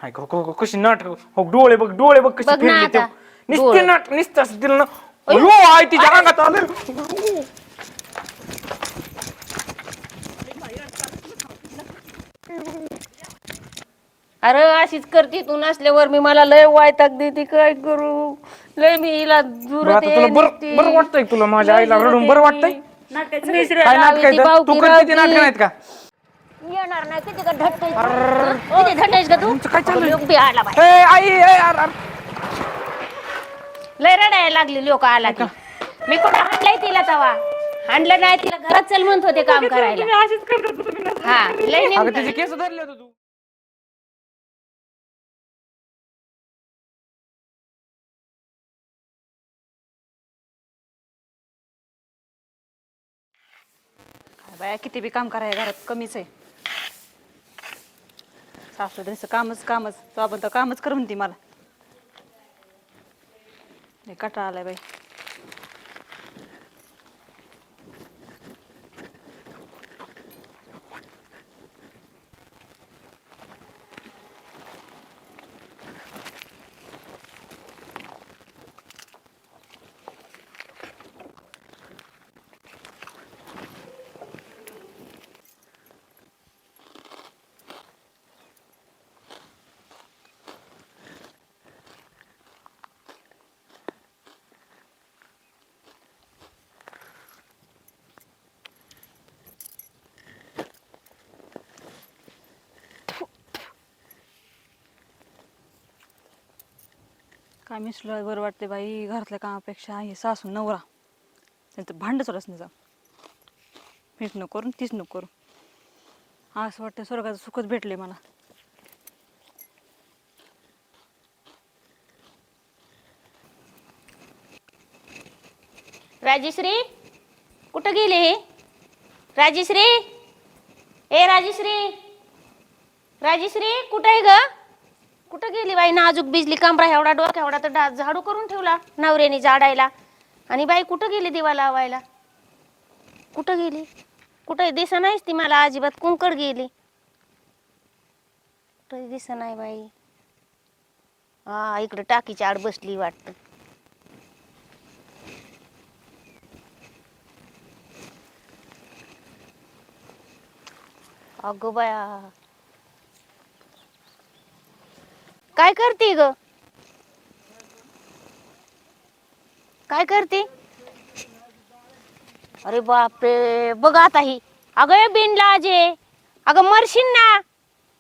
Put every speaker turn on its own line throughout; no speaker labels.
कशी नाटक हो, डोळे बघ कशी
बघ ना
फिरले ते
आता.
नुसते
डोळे.
नाट नुसतं असं दिलं ना. अयो आई तिच्या अंगात आलं.
अरे अशीच करते तू नसल्यावर मी मला लय वैताग देते काय करू. लय मी हिला
बरं
जुरत
आता
आहे
तुला
नुसती.
बरं वाटतंय तुला माझ्या
लय
आईला
जुरत
रडून
आहे
बरं वाटतंय.
मी.
काय
मिसऱ्या
नाटक
लावी ती
आहे तू
बावकी
करते ती नाटक
रावती.
नाहीत का?
येणार नाही किती का धट्टायस तू. किती धट्टायस का तू.
तुमचं काय
अगं
चालू
लोक बी आला बाय.
आहे आई
लय रडायला लागली लोक आला की. मी कुठं हाणलंय तिला तवा. हाणलं नाही तिला घरात चल म्हणत होते काम करायला. हा लय
अगं
नेमकं.
तिचे केस धरले होते तू.
बाया किती बी काम करायला घरात कमीच आहे. सासू द्यायचं कामच कामच तो आपण तर कामच कर म्हणते मला. लय कंटाळा आलाय बाई. काय मिसलं बरं वाटते बाई घरातल्या कामापेक्षा हे सासू नवरा त्यांचं भांडच रचने जा. मीच नको करून तीच नको करू. असं वाटतं स्वर्गाचं सुखच भेटले मला.
राजश्री कुठं गेली. राजश्री ए राजश्री. राजश्री कुठं आहे ग. कुठं गेली बाई. नाजूक बिजली कमरा एवढा डोक एवढा तर झाडू करून ठेवला नवऱ्याने झाडायला. आणि बाई कुठं गेली दिवा लावायला. कुठं गेली. कुठं दिसा नाहीच ती मला अजिबात. कुंकड गेली. कुठं दिसा नाही बाई. हा इकडे टाकीच्या आड बसली वाटतं. अगं बाया काय करते ग. काय करते. अरे बापरे बघ आता ही. अगं बिनलाजे. अगं मरशील ना.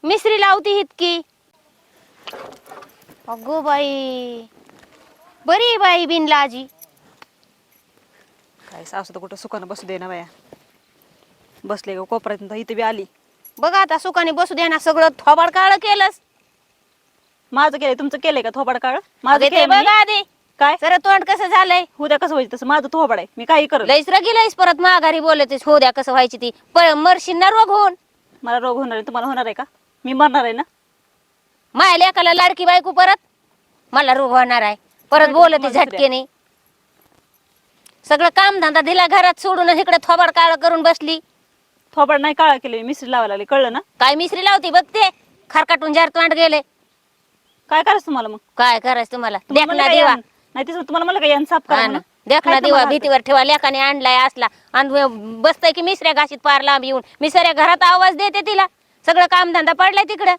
मिसरी लावती इतकी. अगो बाई बरी बाई बिनलाजी.
काय सासू तर कुठं सुखानं बसू दे ना बाया. बसले ग कोपऱ्यात इथे बी आली.
बघ आता सुखाने बसू दे ना. सगळं थोबाड काळ केलंस.
माझं केलंय तुमचं केलंय का थोबाड काळ. माझं
ते
केलंय
बघ
म्हणजे
आधी
काय
जरा तोंड कसं झालंय.
उद्या कसं व्हायचं तसं माझं थोबाड आहे. मी काही करत.
लईच रगीलायस परत माघारी बोलतेस. हो द्या कसं व्हायची ती मरशील ना रोग होऊन.
मला रोग होणार आहे तुम्हाला होणार आहे का. मी मरणार आहे ना.
माया लेकाला लाडकी बायको परत मला रोग होणार आहे. परत बोलते झटकेने. सगळं काम धंदा दिला घरात सोडून इकडे थोबाड काळ करून बसली.
थोबाड नाही काळा केले मिसरी लावायला लागली कळलं ना.
काय मिसरी लावती बघते. खरकाटून जार तोंड गेले.
काय करायचं तुम्हाला मग.
काय करायचं तुम्हाला.
तुम्हाला
देखना
म्हणलं
दिवा.
काय नाही तेच तुम्हाला मला काय साफ करा म्हणून.
देखना
काय
दिवा
तुम्हाला
भीतीवर ठेवा. लेकाने आणलाय असला आणि बसतय की मिसऱ्या घाशीत पार लांब येऊन. मिसऱ्या घरात आवाज देते तिला. सगळं काम धंदा पडलाय तिकडं.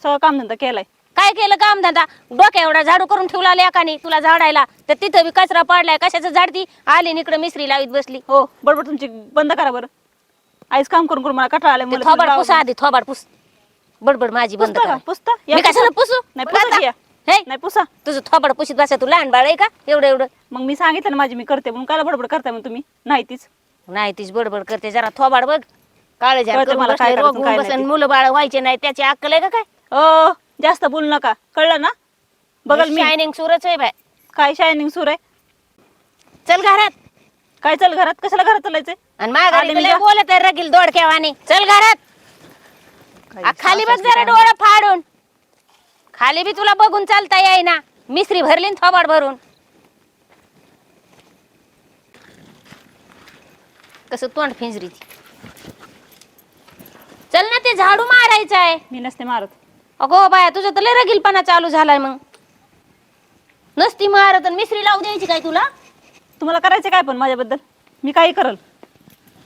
सगळं कामधंदा केलाय.
काय केलं काम धंदा. डोक्या एवढा झाडू करून ठेवला लेकाने तुला झाडायला. तर तिथं बी कचरा पडलाय. कशाचं झाडती आली इकडं मिसरी लावीत बसली.
हो बडबड तुमची बंद करा बरं. आईच काम करून करून मला कंटाळा आलाय. मला
थोबाड पुसा आधी. थोबाड पुस. बडबड माझी बंद
पुसता
कर.
का पुसता
मी कशाला पुसू.
नाही पुसा या.
हे
नाही पुसा.
तुझं थोबाड पुशीत बसा. तू लहान बाळ आहे का एवढं एवढं.
मग मी सांगितलं ना माझी मी करते म्हणून काय बडबड करताय मग तुम्ही. नाही तीच
नाही तीच बडबड करते. जरा थोबाड बघ. काळे झाड
कळतं
करून
मला काय
बसले. रोग
करायचं,
होऊन
काय
बसन.
नाही.
मुलं बाळ व्हायचे नाही त्याची अक्कल आहे का काय.
जास्त बोलू नका कळलं ना. बघल मी
शायनिंग सूरच आहे बाय.
काय शायनिंग सूर आहे.
चल घरात.
काय चल घरात कशाला घरात चालायचंय.
आणि माझ्या
आले मी
घरी
जा.
बोलत आहे रगील दोडक्यावानी. चल घरात.
काही
खाली बघ
सासू
जरा
काय
डोळा फाडून. खाली बी तुला बघून चालता येईना. मिसरी भरली न थोबाड भरून. कसं तोंड फिंजरी ती. चल ना ते झाडू मारायचं आहे.
मी नसते मारत.
अगो बाया तुझं तर लय रगीलपणा चालू झालाय मग. नसती मारत आणि मिसरी लावू द्यायची काय तुला?
तुम्हाला करायचं काय पण माझ्याबद्दल? मी काही करल.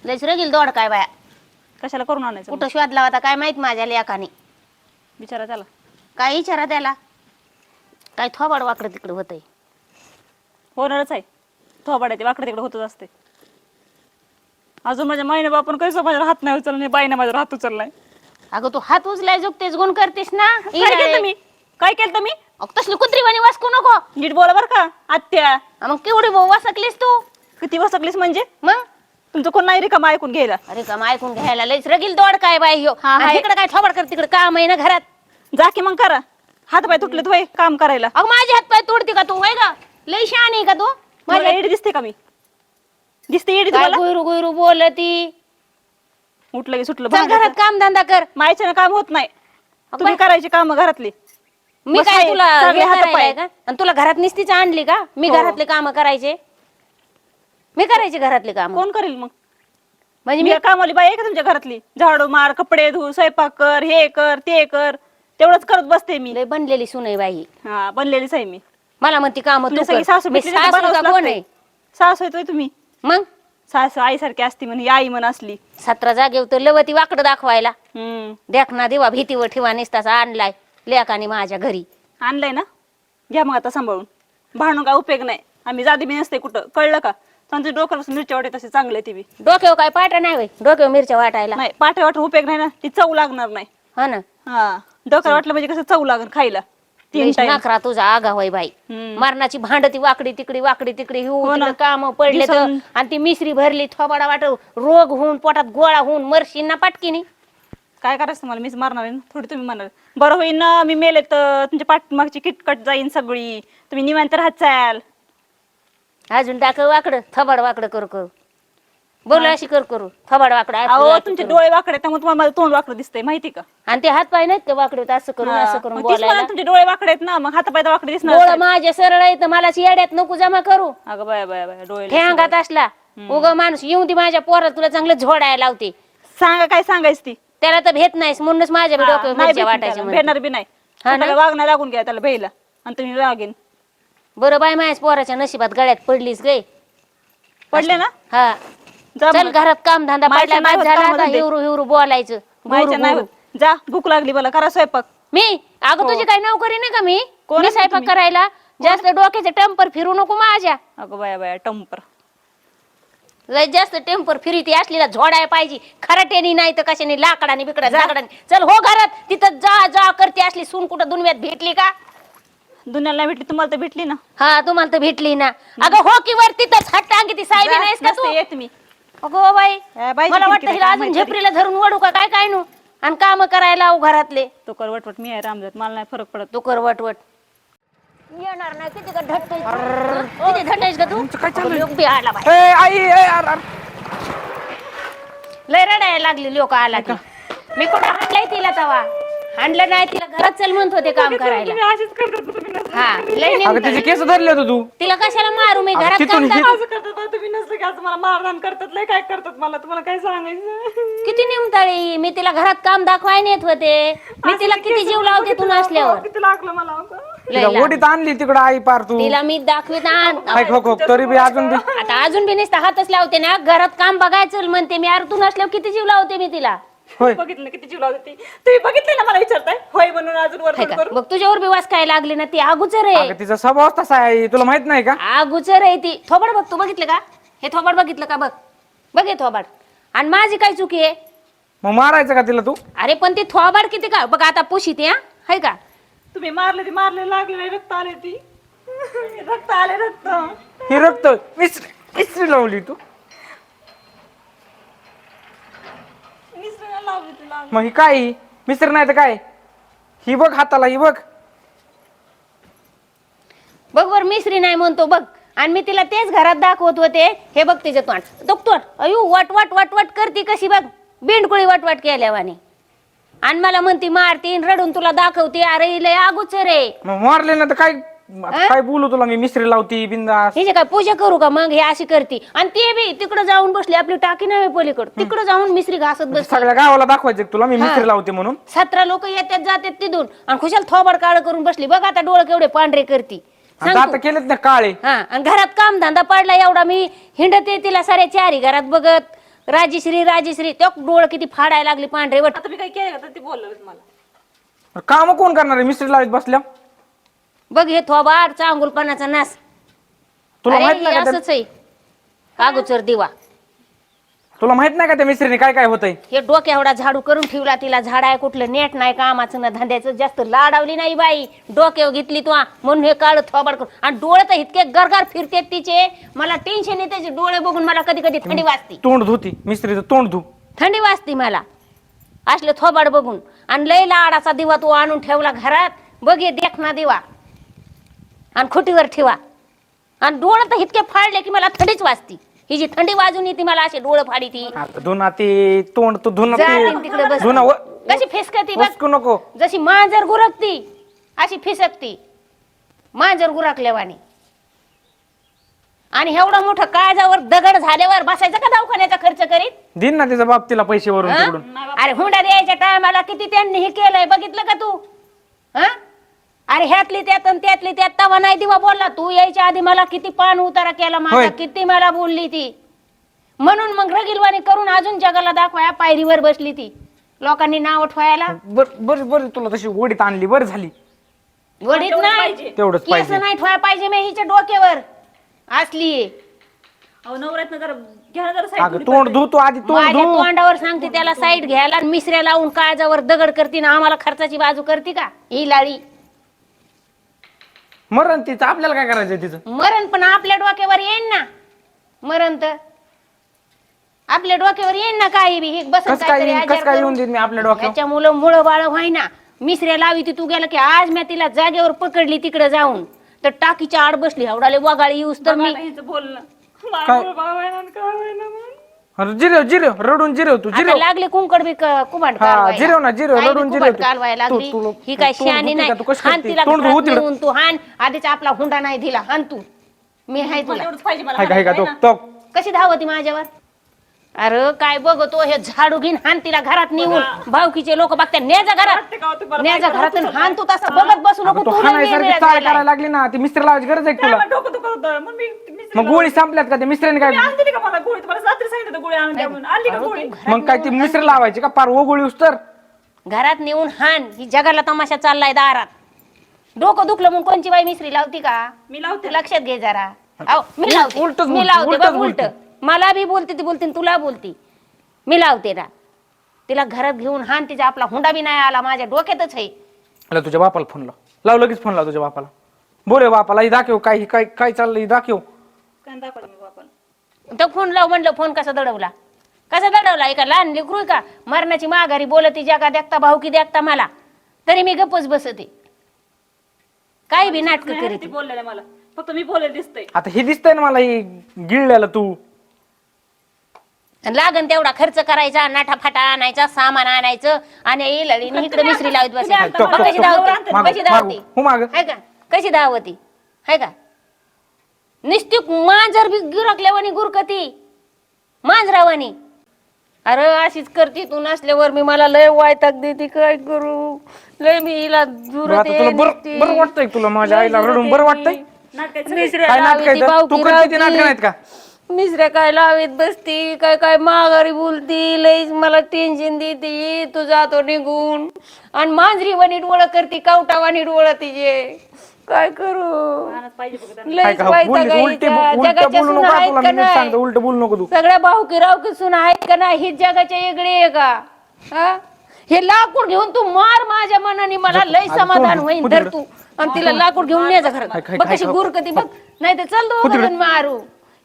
लयच रगील दोड काय बाया.
कशाला करून आणायचं?
कुठं शोध लावता काय माहित माझ्या लेकाने.
विचारा त्याला.
काय विचारा त्याला? काय थोबाड वाकडं तिकडं होतंय.
होणारच आहे. थोबाडायचे वाकडे तिकडे होतच असते. अजून माझ्या माईने बापून कसं माझ्यावर हात नाही उचलला, बाईने माझ्यावर हात उचललाय.
अगं तू हात उचलाय जुकतेच गुण करतेस ना.
काय केलं मी? काय केलं मी?
तसली कुत्रीवाणी वासकू नको.
नीट बोला बर का आत्या.
मग केवढी भाऊ वासकलीस तू?
किती वसकलीस म्हणजे?
मग
तुमचं कोण नाही रिकामा ऐकून घ्यायला.
अरे का ऐकून घ्यायला लयच रगील दोड काय बाई ह्यो.
हा, हाय.
तिकडे काय थोबाड कर तिकडे काम आहे ना घरात.
जा की मग करा. हात पाय तुटलेत वय काम करायला.
अगं माझे हात पाय तोडते का तू? वय का लय शहाणी आहे का तू?
माझ्या एडी दिसते का मी? दिसते एडी
काय
तुम्हाला?
गुयरू गुयरू बोलती.
उठलं की सुटलं
चल
भांडायचं.
घरात काम धंदा कर.
मायच्यानं काम होत नाही.
अगं
तुम्ही
बाई.
करायची काम घरातली.
मी
बस
काय
आहे,
तुला
चांगले
हे
हात
करायला
पाय.
आहे का? आणि तुला घरात निस्तीच आणली का? मी
हो.
घरातले काम करायचे. मी करायचे घरातले काम.
कोण करेल मग?
म्हणजे
मी
मी
कामवाली बाई आहे का तुमच्या घरातली? झाडू मार, कपडे धु, स्वयंपाक कर, हे कर ते कर, तेवढंच करत बसते मी.
लय बनलेली सुनई बाई.
हा बनलेलीच आहे मी.
मला म्हणती काम तू
तुमच्या सगळी
कर.
सासू
मी
भेटली तर
सासू
बनावंच
का कोण
लागतंय.
आहे?
सासू येतोय तुम्ही.
मग
सासू आईसारखी असती म्हणे, आई म्हण असली.
17 जागेवर तर लवती वाकड दाखवायला.
हम्म
देखना देवा भीतीवर ठेवा निसताचा आणलाय लेकाने माझ्या घरी.
आणलंय ना, घ्या मग आता सांभाळून. भांडून काय उपयोग नाही. आम्ही जादी बी नसते कुठं, कळलं का? त्यांचं डोक्यापासून मिरच्या वाटे तसे चांगले ती बी.
डोक्यावर काय पाटा नाही होय? डोक्यावर मिरच्या वाटायला.
नाही पाठे वाटून उपयोग नाही ना, ती चव लागणार नाही.
हा ना.
हा डोक्याला वाटलं म्हणजे कसं चव लागन खायला. 3
लयच
टाइम.
नाकरा तुझा आगा होय बाई. मरणाची भांडती वाकडी तिकडी
हो ना.
काम पडले तर
दिवसां-
आणि ती मिसरी भरली थोबाडा वाट रोग होऊन पोटात गोळा होऊन मरशील ना पटकीनी.
काय करायचं तुम्हाला? मीच मारणार आहे ना, थोडी तुम्ही मारणार. बरं होईन ना मी मेले तर तुमच्या पाठमागची किटकट जाईन सगळी. तुम्ही निवांत राहचाल.
अजून टाक वाकड थोबाड वाकड करू बोल अशी करू थोबाड वाकड
अहो तुमचे डोळे वाकडे त्यामुळे तुम्हाला माझं तोंड वाकडं दिसतंय माहिती का?
आणि ते हात पाय नाहीत का वाकडे असं करून
हा.
असं करून
मग तीच म्हणा,
बोलायला.
तुमचे डोळे वाकडे आहेत ना, मग हातापाय वाकडे दिसणार.
डोळं माझे सरळ आहे तर मला येड्यात नको जमा करू.
अगं बाया बाया बाया डोळे
ठेंगात असला उग माणूस येऊन ती माझ्या पोरात तुला चांगलं झोडायला लावते.
सांगा काय सांगायच ती.
त्याला तर भेट नाहीस म्हणूनच माझ्या बी डोक्यावर
नाही
मिरच्या
भेटणार
वाटायच्या
त्याला,
म्हणते.
भेटणार बी नाही.
हा ना?
त्याला वागणं लागून घ्या त्याला भेला आणि तुम्ही वागेन.
बरं बाय माझ्या पोराच्या नशिबात गळ्यात पडलीस गे.
पडले ना?
हा
जा
चल
मग.
घरात काम धंदा
मायच्या
पडला
नाही
बाद
होत
झाला
कामाला
आता
ते.
हिवरू हिवरू बोलायचं.
माहिती
गुरु,
नाही
गुरु.
होत. जा भूक लागली मला, करा स्वयंपाक.
मी अगं
हो.
तुझी काही नोकरी नाही का? मी
कोण
मी
आहे
स्वयंपाक
तुम्ही?
करायला जास्त डोक्याचे टेम्पर फिरू नको माझ्या.
अगं बाया बाया टंपर.
लय जास्त टेम्पर फिरी असलेला झोडाय पाहिजे. खराट्यानी नाही तर कशाने लाकडाने बिकडा लाकडाने. चल हो घरात तिथं जा जा करते असली सून कुठं दुनियात भेटली का?
दुनियाला नाही भेटली, तुम्हाला तर भेटली ना.
हा तुम्हाला तर भेटली ना. अगं हो की वर तिथंच हट्ट अंगी ती साहेबी
जा,
नाहीस का
नसते
तू?
येत मी.
अगो बाई
बाईची
मला वाटतं
किरकिर
हिला
काय
अजून
माहिती.
झेपरीला धरून वडू का काय काय नु आणि काम करायला लावू घरातले.
तो कर वटवट मी आहे रामजात, मला नाही फरक पडत.
तू कर वटवट. येणार नाही किती का धट्टायस किती धट्टायस का तू?
काय चालू आहे?
लोक बी आला बाई.
ए आई ए यार यार.
लय रडायला लागली लोक आला की. मी कुठं हाणलंय तिला तवा? हाणलं नाही तिला घरात चल म्हणत होते काम करायला.
अशीच करतात तुम्ही नसलं.
हा लय
अगं
नेमकं.
तिचे केस धरले होते तू.
तिला कशाला मारू मी
अगं
घरात
तिथून
काम
ही-
दाखव.
असं करतात बा, तुम्ही नसलं की असं मला मारहाण करतात. लय काय करतात मला, तुम्हाला काय सांगायचं?
किती निमताळी मी तिला घरात काम दाखवाय नेत होते. मी तिला किती जीव लावते तू नसल्यावर.
किती लागलं मला आता.
लय
तिला
लाड.
ओढीत आणली तिकडं आई पार तू.
तिला मी दाखवीत आण.
काय ठोक ठोक तरी बी अजून बी.
आता अजून बी नुसता हातच लावते ना. घरात काम बघायचं म्हणते मी. अरे तू नसल्यावर किती जीव लावते मी तिला.
होय
बघितलं किती जीव लावते ती. तुम्ही बघितलं ना, मला विचारताय होय म्हणून अजून वर
हाय का?
करून.
बघ तुझ्यावर बी वास काय लागली ना. ती अगुचर आहे.
अगं तिचा स्वभाव तसा आहे तुला माहित नाही का?
अगुचर आहे ती. थोबाड बघ तू बघितलं का? हे थोबाड बघितलं का? बघ बघ हे थोबाड. आणि माझी काय चुकी आहे?
मग मारायचं का तिला तू?
अरे पण ती थोबाड किती का बघ आता पुशी ती. हा हाय का?
तुम्ही मारले ती, मारले लागले, रक्त आले ती. रक्त आले रक्त.
ही रक्त मिस्त्री लावली तू.
मिसळीला लावली तुला.
मग ही काय मिस्त्री नाही तर काय? ही बघ हाताला ही बघ.
बघ वर मिसरी नाही म्हणतो बघ. आणि मी तिला तेच घरात दाखवत होते. हे बघ तिचं तोंड तोंड अयो वट वट वट वट करती कशी बघ. बिंडकुळी वट वट केल्यावानी. आणि मला म्हणती मारती रडून तुला दाखवते. अरे लय अगोचर रे.
मग मारले ना तर काय आता काय बोलू तुला मी मिस्त्री लावती बिंदास.
हिचे काय पूजा करू का मग हे अशी करते आणि ते बी तिकडे जाऊन बसली आपली टाकी नाही पलीकडे तिकडे जाऊन मिस्त्री घासत बसली.
सगळ्या गावाला दाखवायचं का तुला मी मिस्त्री लावते म्हणून.
17 लोक येतात जातात तिथून आणि खुशाल थोबाड काळ करून बसली बघ आता डोळे केवढे पांढरे करती.
आणि आता केलेत ना काळे.
हा आणि घरात काम धंदा पडला एवढा मी हिंडते तिला साऱ्या चारी घरात बघत राजीश्री त्या डोळे किती फाडायला लागली पांढरे वट.
आता मी काय केलं तर ते बोललं मला.
काम कोण करणार आहे मिस्त्री लावत बसल्या.
बघ हे थोबाड चांगुलपणाचा नास.
तुला
अरे,
माहित नाही
हे
का
असंच आहे कागूचर दिवा.
तुला माहित नाही का त्या मिस्त्रीने काय काय होतंय.
हे डोक्या एवढा झाडू करून ठेवला तिला झाडाय कुठलं नेट नाही कामाचं ना धंद्याचं जास्त लाडावली नाही बाई डोक्यावर घेतली तू म्हणून हे काळ थोबाड करून आणि डोळे तर इतके गरगर फिरते तिचे मला टेन्शन येते त्याचे डोळे बघून मला कधी कधी थंडी वाजती.
तोंड धुती मिस्त्रीचं तोंड धु.
थंडी वाजती मला असले थोबाड बघून. आणि लय लाडाचा दिवा तू आणून ठेवला घरात बघ हे देखना दिवा आणि खुटीवर ठेवा आणि डोळे तर इतके फाडले की मला थंडीच वाजती. ही जी थंडी वाजून येते मला असे डोळे फाडी ती.
धुना ते तोंड तू धुना
तिकडे बस
धुना
कशी फिसकती
वसकू नको.
जशी मांजर गुरकती अशी फिसकती मांजर गुरकल्यावानी. आणि एवढं मोठं काळजावर दगड झाल्यावर बसायचं का दवाखान्याचा खर्च करीत.
दिन ना तिचा बाप तिला पैसे वरून
हं?
तिकडून.
अरे हुंडा द्यायच्या टायमाला किती त्यांनी हे केलंय बघितलं का तू. हं? अरे ह्यातली त्यात आणि त्यातली त्यात तवा नाही दिवा बोलला तू यायच्या आधी मला किती पान उतारा केला माझा
होय.
किती मला बोलली ती. म्हणून मग रगिलवाणी करून अजून जगाला दाखवाया पायरीवर बसली ती लोकांनी नाव ठेवायला.
बर बर तुला तशी ओढीत आणली बरं झाली.
वडीत नाही
तेवढंच
केस
पाहिजे.
नाही ठेवायला पाहिजे मी हिच्या डोक्यावर असली.
अहो नवऱ्यातनं जरा घ्या जरा साईड
अगं तोंड धु तू आधी तोंड
माझ्या
धु.
तोंडावर सांगते त्याला साईड घ्यायला आणि मिसऱ्या लावून काळजावर दगड करते ना आम्हाला खर्चाची बाजू करते का ही लाळी.
मरण तिचं आपल्याला काय करायचंय तिचं.
मरण पण आपल्या डोक्यावर येईन ना. मरण तर आपल्या डोक्यावर येईन ना काही बी बसन
कस काय येईन, कस काय येऊन देत मी आपल्या डोक्यावर.
ह्याच्या मुलं मुळं बाळ व्हायना. मिसऱ्या लावी ती तू गेला की आज मी तिला जागेवर पकडली तिकडे जाऊन तर टाकीच्या आड बसली एवढाले वगाळी येऊस तर मी
बोलणं
काय? अरे जिरेव जिरेव रडून जिरेव तू
आता
जिरेव.
लागले कुंकड बी कुमाड
हा,
कालवायला.
जिरव ना, जिरव,
काय बी
रडून
कुंभाड
जिरव तू.
कालवायला लागली
तू-
ही काय
तोंड
शहाणी
धुती
नाही
का? तू कशी
हान
करते?
तिला
तोंड
घरात
धुती रे.
नेऊन तू हान आधीच आपला हुंडा नाही दिला हान तू मी हाय तुला
एवढंच पाहिजे मला
हाय का हाय का तो
म्हणायचं,
तो
कशी धावती माझ्यावर. अरे काय बघतो हे झाडू घेऊन हान तिला घरात नेऊन भावकीचे लोक बघतात नेजा घरात
वाटतं का हो तुम्हाला?
नेजा घरातून हान तू तसं बघत बसू
अगं
नको
तू
तू लय
हाणायसारखी
वेगळा
चाळ
झालाय.
करायला लागली ना ती मिस्त्री लावायची गरज आहे का
काय
तुला.
मला डोकं दुखत होतं. मग मी
मग गोळी संपल्यात का ते मिस्त्रीने काय.
आणली नाही का मला गोळी तुम्हाला रात्री सांगितलं होतं गोळी आणून द्या म्हणून. आणली का गोळी
मग काय ती मिस्त्री लावायची का पार ओगोळी उस्तर.
घरात नेऊन हान ही जगाला तमाशा चाललाय दारात. डोकं दुखलं मग कोणची बाई मिसरी लावती का.
मी लावते
तू लक्षात घे जरा. अहो, मी लावते
उलटंच
मी
बोलते,
लावते
उलटंच
बघ उलट
बोलते.
मला बी बोलते ती बोलते आणि तुला बोलती मी लावते ना. तिला घरात घेऊन हान तिचा आपला हुंडा बी नाही आला माझ्या डोक्यातच आहे.
अला तुझ्या बापाला फोन लाव लगेच फोन लाव तुझ्या बापाला. बोले बापाला ही दाखव काय काय काय चाललंय दाखव.
काय दाखवलं मी बापाला.
तो फोन लाव म्हणलं फोन कसा दडवला एका लहान लेकरू आहे का मरणाची माघारी बोलती जगा देखता भाऊकी देखता मला तरी मी गप्पच बसते काही बी नाटक
नाही,
करीत.
ती बोललेलं मला फक्त मी बोललेलं दिसतंय.
आता हे दिसतंय ना मला ही गिळलेलं तू.
लागन तेवढा खर्च करायचा नाठाफाटा आणायचा सामान आणायचं आणि येईल इकडे मिसरी लावत बसायची.
तो- तो-
कशी
तो-
धावती
मागं-
कशी धावती
मागं- हो मागं.
हाय का कशी धावती हाय का निस्ती मांजर बी गिरकल्यावानी गुरकती मांजरावानी. अरे अशीच करती तू नसल्यावर मी मला लय वायताक देते काय करू लय मी हिला
बरं, आता तुला बरं बरं वाटतंय का तुला माझ्या आईला रडून बरं वाटतंय.
मिसऱ्या
काय नाटक
लावीती,
आहे तू
भावकी
करते ते नाटक
लावती.
नाहीत का.
मिसऱ्या काय लावीत बसती काय काय माघारी बोलती लईच मला टेन्शन देते तू जातो निघून आणि मांजरी वाणी डोळं करती कावटावानी डोळं तिचे काय करू
काय
लईच
का
वैताग
उलट
आहे
उलट
हिचा.
बोलू
जगाच्या
नको
सुना
का
आहेत
तुला
का
मी नीट सांगतो
नाही
उलट बोलू नको तू.
सगळ्या भाऊकी रावकी सुना आहेत का नाही ही जगाच्या वेगळी आहे का हा? हे लाकूड घेऊन तू मार माझ्या मनाने मला लय
आज
समाधान
तू-
होईन
तू
धर
तिकडं.
तू आणि तिला लाकूड घेऊन न्यायचं
काय-
घरात
काय-
बघ
काय-
कशी
काय-
गुरकती बघ नाही तर चल
तू तिकडं.
दोघं मारू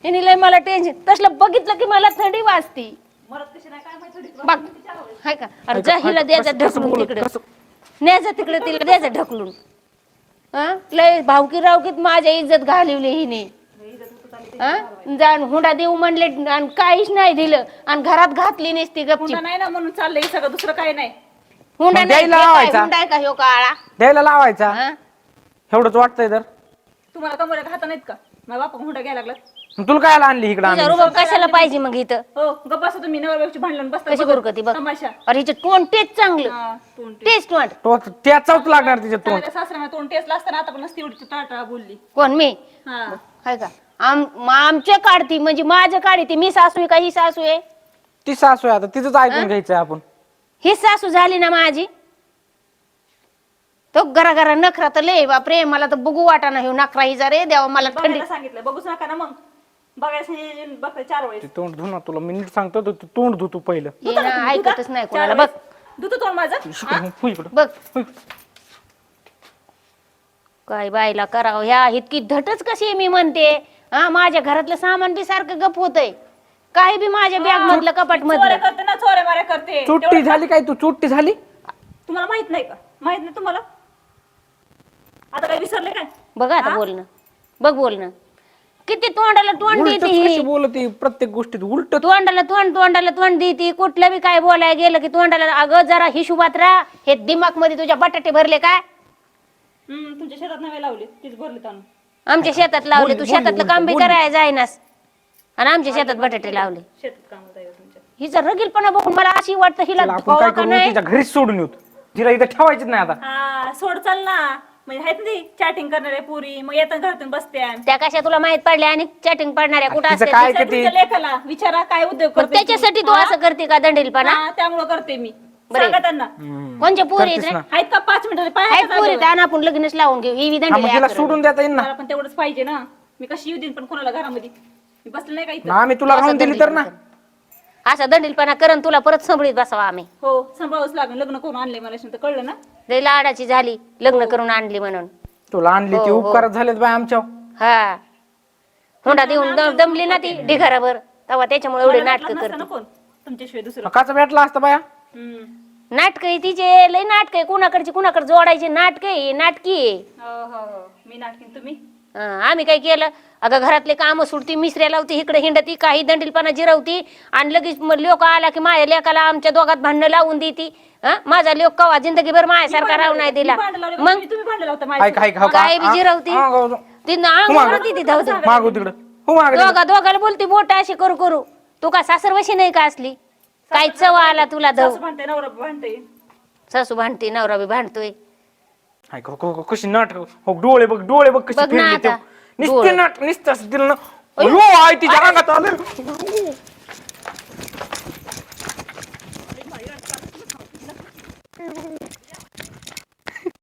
हिने लय मला टेन्शन तसलं बघितलं की मला थंडी वाजती बघ हाय का अरे जा हिला द्यायचं
कसं- कसं
ढकलून
बोलत-
तिकडे
कसं-
न्यायचं तिकडे तिला द्यायचं ढकलून हा लय भावकी रावकीत माझ्या इज्जत घालवली हिने हा जाण हुंडा देऊ म्हणले आणि काहीच नाही दिलं आणि घरात घातली नसती गपची
हुंडा नाही ना म्हणून चाललंय हे सगळं दुसरं काही नाही.
हुंडा
मग
नाही
द्यायला
हे काय
लावायचा.
हुंडा आहे का ह्यो काळा
द्यायला लावायचा
हा?
एवढंच वाटतंय तर.
तुम्हाला कमरेला हाता नाहीत का माझ्या बापा हुंडा घ्यायला लागला
मग तुला काय आणली इकडे
तुझा रुबाब कशाला पाहिजे मग इथं
हो गप्प बसा तुम्ही नवऱ्याची भांडण बसता
कशी करू का ती बघ
तमाशा
अरे हिचं तोंड तेच चांगलं
हा, तोंड
तेच तोंड
तो त्याचाच लागणार तिचे तोंड
चांगल्या सासऱ्याला तोंड टेसला असताना आता पण नसती एवढी टाटा बोलली
कोण मी
हा
हाय का आमच्या काढती म्हणजे माझं काढती मी सासू आहे का ही सासू आहे
ती सासू आहे आता तिचंच ऐकून घ्यायचंय आपण
ही सासू झाली ना माझी तो घरा घरा नखरा तर लय बापरे मला तर बघू वाटा नाही नखरा हिजा रे देवा मला थंडी
बघायला सांगितलं बघूच नका ना मग बघायचं बघ 4 वेळेस
ते तोंड धु ना तुला मी नीट सांगतो तू तोंड धु तू पहिलं
हे ना ऐकतच नाही कोणाला बघ
धुतो तोंड माझं
फुई इकडं.
बघ काय बाईला करावं ह्या इतकी धटच कशी आहे मी म्हणते हा माझ्या घरातलं सामान बी सारखं गप होतंय काही बी माझ्या बॅग मधलं कपाट
चोऱ्या
मधलं
करते ना चोऱ्या माऱ्या करते
चुट्टी झाली काय तू चुट्टी झाली
तुम्हाला माहित नाही का माहित नाही तुम्हाला आता काय विसरले काय
बघा आता बोलणं बघ बोलणं किती तोंडाला तोंड
उलटच
देते
कशी
ही
बोलती प्रत्येक गोष्टीत उलट
तोंडाला तोंड देते कुठलं बी काय बोलायला गेलं की तोंडाला अगं जरा हिशोबात राहा हे दिमाग मध्ये तुझ्या बटाटे भरले काय
तुमच्या शेतात नव्हे लावले तीच भरले ताणून
आमच्या शेतात लावले तू
बोल,
शेतातलं
बोल,
काम बी
बोल.
करायला जाईनास आणि आमच्या शेतात बटाटे लावले
शेतात काम होत आहे तुमच्या
हिचा रगीलपणा बघून मला अशी वाटतं हिला
आपण
धुवावं
काय
का
करू
नाही
तिच्या घरीच सोडून येऊ तिला इथं ठेवायचीच नाही आता
हा सोड चाल ना म्हणजे आहेत ना चॅटिंग करणारे पुरी मग येतात घरातून बसत्या
त्या कशा तुला माहित पडल्या आणि चॅटिंग पडणाऱ्या कुठं
तिचं
असते
काय
विचार
किती
तुमच्या लेखाला विचारा काय उद्योग
मग
करते
त्याच्यासाठी तू असं करते का दंडीलपणा
त्यामुळे करते मी
बरं.
सांगा त्यांना
कोणच्या पोरी
करतेस ना.
आहेत का 5 मिनिटं पाय
आहेत पोरी त्यानं आपण लग्नच लावून घेऊ ही
हा,
दंडील
मग तिला सोडून देता येईल ना
मला पण तेवढंच पाहिजे ना मी कशी येऊ देईन पण कोणाला घरामध्ये मी बसले नाही का इथं
मग आम्ही तुला राहून दिली तर ना
असा दंडीलपणा करण तुला परत संभळीत बसावा आम्ही
हो सांभाळावंच लागेल लग्न करून आणले मला तर कळलं ना
लय लाडाची झाली लग्न करून आणली म्हणून
तुला आणली ती
हो, हो.
उपकारच झालेत बाय आमच्या
हा हुंडा देऊन दमली ना ती ढिगारावर तेव्हा त्याच्यामुळे एवढे
मला
नाटक
वाटलं नसतं
करते
ना कोण तुमच्याशिवाय दुसरं
काचा भेटला असता बाया
हम्म.
नाटक आहे तिचे लय नाटक आहे कुणाकडे जोडायचे नाटक आहे नाटकी आहे
हो मी नाटकीन तुम्ही
आम्ही काय केलं अगं घरातले काम सुटती मिसऱ्या लावती इकडे हिंडती काही दंडीलपणा जिरवती आणि लगेच लोक आला की माझ्या लेकाला आमच्या दोघात भांडणं लावून देती माझा लोक कवा जिंदगीभर माझ्यासारखा राहू नाही दिला मग
तुम्ही भांडला होता
ऐक ऐक हो
काय बी जिरवती तिनं अंगावर देती धावती
मागू तिकडं हो माग
दोघाला बोलती बोट अशी करू करू तू का सासरवशी नाही का असली काय चव आला तुला धव
भांडते नवरा भांडते
सासू भांडते नवरा बी भांडतोय
ऐक हो, हो, कशी नाटक हो डोळे बघ कशी
बघ ना
फिरली ते
आता.
नुसते
डोळे.
नाटक नुसतं असं तिला ना अयो आई तिच्या अंगात आलं